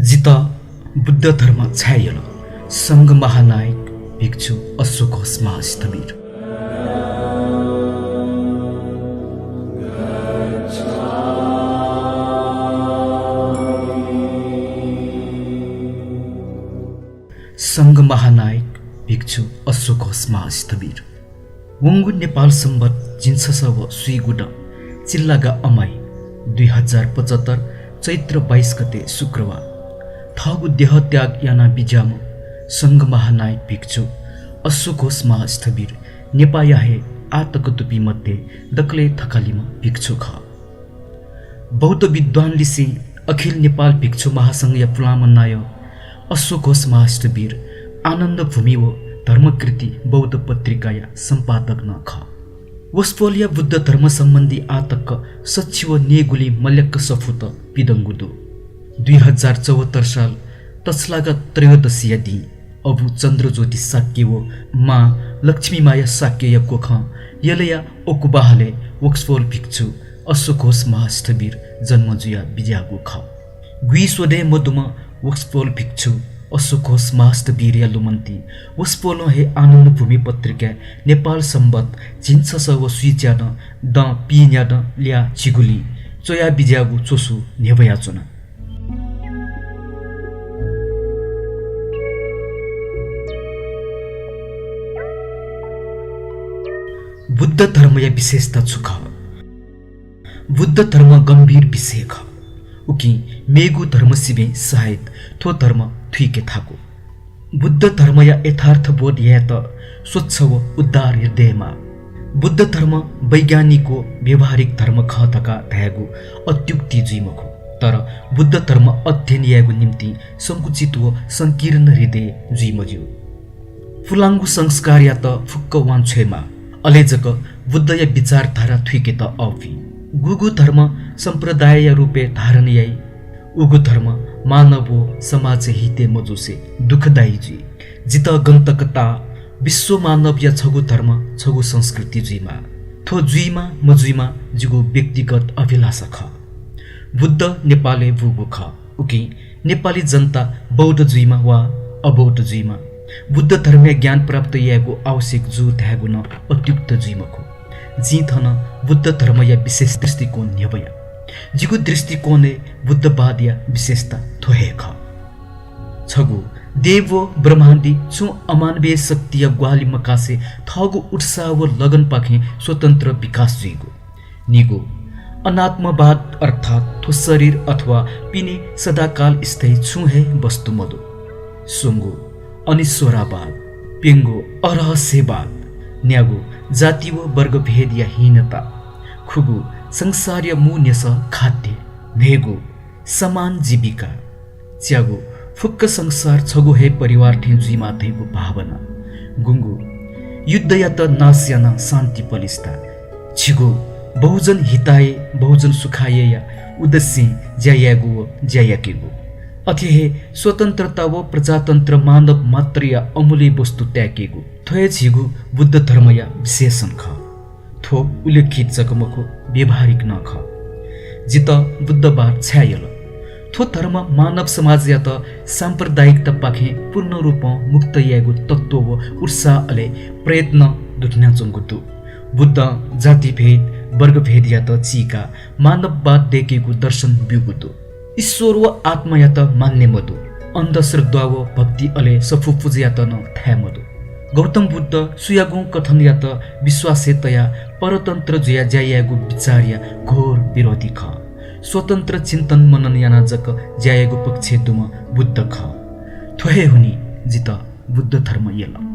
जित बुद्ध धर्म छायल संघ महानायक भिक्षु अशोक घोषमा स्थविर। संघ महानायक भिक्षु अशोक घोषमा स्थविर। वंगु नेपाल सम्बत जिन्ससव सुइगुड चिल्लागा अमाई 2075 चैत्र 22 गते शुक्रबार थगु देह त्याग याना बिजाम संघ महानायक भिक्षु अशोक घोषमा स्थविर नेपायाहे आतक तुपी मध्ये दक्ले थकालीमा भिक्षु ख बौद्ध विद्वान लिसी अखिल नेपाल भिक्षु महासंघ या पुलामनाय अशोक घोषमा स्थविर आनन्द भूमि व धर्मकृति बौद्ध पत्रिकाया सम्पादक न ख वस्पोलिया बुद्ध धर्म सम्बन्धी आतक सचिव नेगुली मल्यक्क सफुत पिदङ्गुदो 2074 साल तस्लागा त्रयोदशीय दि अबु चन्द्रज्योति साक्य व मा लक्ष्मी माया साक्य या कोख यलया ओकुबाहले वक्सफोल भिक्षु अशोक घोष महास्थवीर जन्मजुया बिजागु ख गुई सोदे मधुम वक्सफोल भिक्षु अशोक घोष महास्थवीर या लुमन्ती वस्पोलो हे आनन्द भूमि पत्रिका नेपाल सम्बत झिन्सस व सुइच्यान द पिन्यान ल्या चिगुली चोया बिजागु चोसु नेवया चुना बुद्ध धर्म या विशेषता छुख बुद्ध धर्म गंभीर विषय ख उकी मेगु धर्म सिबे सायद थो धर्म थुइके थाको बुद्ध धर्म या यथार्थ बोध या त स्वच्छ व उद्धार हृदयमा बुद्ध धर्म वैज्ञानिको व्यवहारिक धर्म ख तका धयागु अत्युक्ति जुइमको तर बुद्ध धर्म अध्ययन यागु निम्ति संकुचित व संकीर्ण हृदय जुइमज्यू फुलाङ्गु संस्कार या त फुक्क वान्छेमा अलेजक बुद्ध या विचारधारा थुइके त अवि गुगु धर्म संप्रदाय या रूपे धारण याई उगु धर्म मानव समाज हिते मजुसे दुखदायी जी जित गन्तकता विश्व मानव या छगु धर्म छगु संस्कृति जुइमा थो जुइमा मजुइमा जिगु व्यक्तिगत अभिलाषा ख बुद्ध नेपाली बुगु ख उकी नेपाली जनता बौद्ध जुइमा वा अबौद्ध जुइमा बुद्ध धर्म ज्ञान प्राप्त यागु आवश्यक जु त्यागु न अत्युक्त जुइमको जी थन बुद्ध धर्म या विशेष दृष्टिकोण न्यवया जिगु दृष्टिकोणे बुद्धवाद या विशेषता थोहे ख छगु देव ब्रह्माण्डी छु अमानवीय शक्ति या ग्वाली मकासे थगु उत्साह व लगन पाखे स्वतन्त्र विकास जुइगु निगु अनात्मवाद अर्थात थो शरीर अथवा पिने सदाकाल स्थायी छु हे वस्तु मदु सुंगु अनिश्वरावाद पेंगो अरहस्यवाद न्यागु जाति व वर्गभेद या हीनता खुगु संसारीय मून्यस खाद्य नेगु समान जीविका च्यागु फुक्क संसार छगु हे परिवार ठेन्जुइमा थेगु भावना गुंगु युद्ध या त नाश या न शान्ति पलिस्ता छिगु बहुजन हिताय बहुजन सुखाय या उद्देश्य ज्यायागु ज्यायाकेगु अथेहे स्वतन्त्रता व प्रजातन्त्र मानव मात्र या अमूल्य वस्तु त्यागेगु थोय छिगु बुद्ध धर्म या विशेषण ख थो उल्लेखित जगमको व्यवहारिक न ख जित बुद्धवाद छायल थो धर्म मानव समाज या त सांप्रदायिकता पाखे पूर्ण रूप मुक्त यागु तत्व व उत्साह अले प्रयत्न दुठ्ना चंगुतु बुद्ध जाति भेद वर्गभेद या त चीका मानववाद देखेगु दर्शन बिगुतु ईश्वर व आत्मा या त मान्ने मधु अंधश्रद्धा व भक्ति अले सफु पूजा या त न थाय मधु गौतम बुद्ध सुयागु कथन या त विश्वासतया परतन्त्र जया ज्यायागु विचार या घोर विरोधी ख स्वतन्त्र चिन्तन मनन याना जक ज्यायागु पक्ष दुम बुद्ध ख थोहे हुनी जित बुद्ध धर्म येला